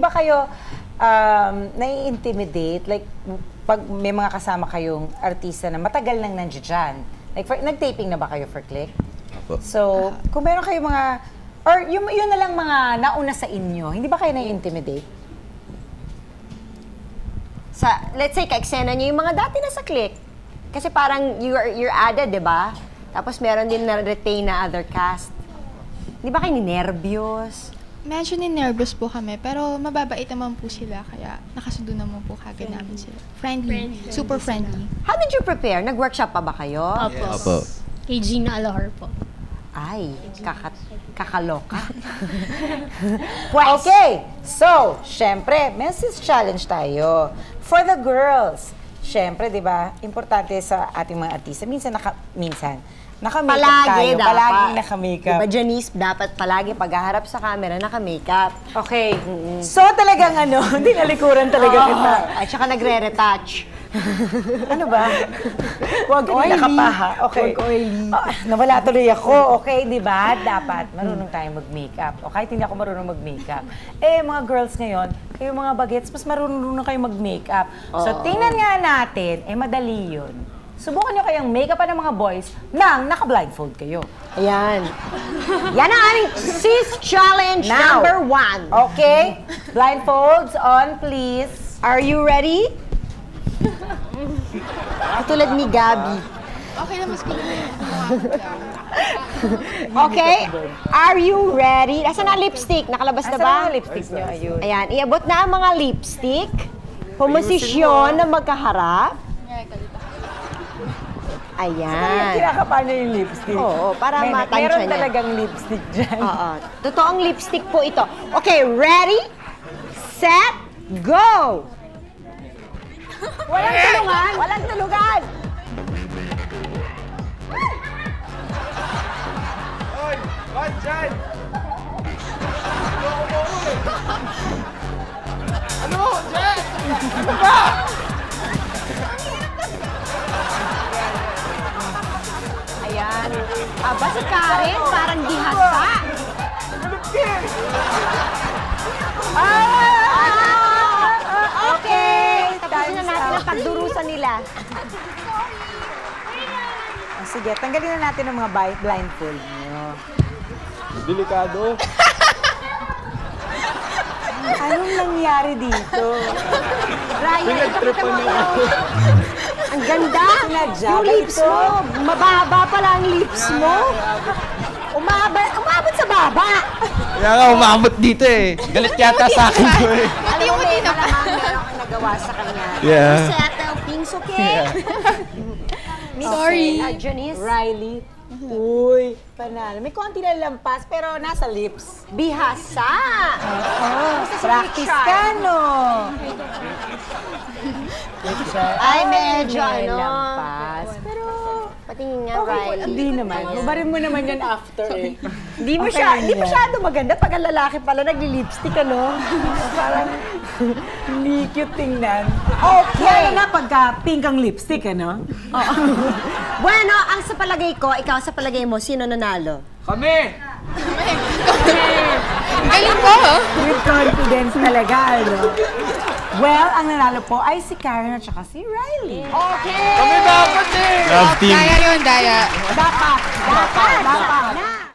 Ba kayo nai-intimidate? Like, pag may mga kasama kayong artista na matagal nang nandiyan, like, nag-taping na ba kayo for Click? So, kung meron kayo mga, or yun na lang mga nauna sa inyo, hindi ba kayo nai-intimidate? Let's say, ka-eksena nyo yung mga dati na sa Click. Kasi parang you're added, di ba? Tapos meron din na-retain na other cast. Di ba kayo ninervyos? Medyo ninervyos po kami, pero mababait naman po sila, kaya nakasundo naman po kagad namin sila. Friendly. Super friendly. How did you prepare? Nag-workshop pa ba kayo? Opo. Kay Gina Alahar po. Ay, kakaloka. Okay, so, syempre, message challenge tayo. For the girls, syempre, di ba, importante sa ating mga artista, minsan naka-makeup tayo. Palaging naka-makeup. Diba, Janice, dapat palagi paghaharap sa camera, naka-makeup. Okay. So, talagang dinalikuran talaga kita. At saka nagre-retouch. Ano ba? Huwag oily. Nakapaha. Okay. Huwag oily. Nawala tuloy ako. Okay, di ba? Dapat marunong tayong mag-makeup. O kahit hindi ako marunong mag-makeup. Eh, mga girls ngayon, kayo mga bagets, mas marunong kayo mag-makeup. So, tingnan nga natin, madali yun. Subukan nyo kayang make-upan ng mga boys nang naka-blindfold kayo. Ayan. Yan ang aming Sis Challenge Now, number 1. Okay? Blindfolds on, please. Are you ready? Katulad ni Gabi. Okay na, mas Okay? Are you ready? Nasaan na lipstick? Nakalabas na ba? Nasaan ang lipstick nyo? Ayun. Ayan, iabot na ang mga lipstick. Pumosisyon na magkaharap. Ayan. Kinakapa niya yung lipstick. Oo, para matansya Meron niya. talagang lipstick dyan. Oo. Totoong lipstick po ito. Okay, ready, set, go! Walang tulungan! Walang tulugan! Hoy! Hoy, Jan! Ano? Jan! Ano ba? Ayan. Aba, si Karen, parang dihasa. Okay! Tapusin na natin ang pagdurusan nila. Sige, tanggalin na natin ang mga blindfold nyo. Delikado. Anong nangyari dito? Ryan, Pinagtripan niyo ako. ang ganda! Yung lips mo, mababa pala ang lips mo. Umabot sa baba. Kaya nga umamot dito eh. Galit yata sa akin ko eh. Alam mo, malamang meron akong nagawa sa kanya. Yeah. Settle things, okay? Sorry. Janice. Riley. Uy, panalo. May konti na lampas, pero nasa lips. Bihasa. Practice ka, no? Ay, medyo ano. Lampas. Pero, Patingin nga, okay, Riley. hindi naman. Babarin mo naman yan after eh. Hindi Okay, masyado maganda pag ang lalaki pala nagli-lipstick, ano? Parang hindi cute tingnan. Okay! Lalo na pagka pink ang lipstick, ano? Bueno, ang sa palagay ko, ikaw sa palagay mo, sino nanalo? Kami! Galing po, With confidence talaga, ano? Well, ang nanalo po ay si Karen at saka si Riley. Okay! Kami dapat eh! Love team! Daya yun, daya. Dapat!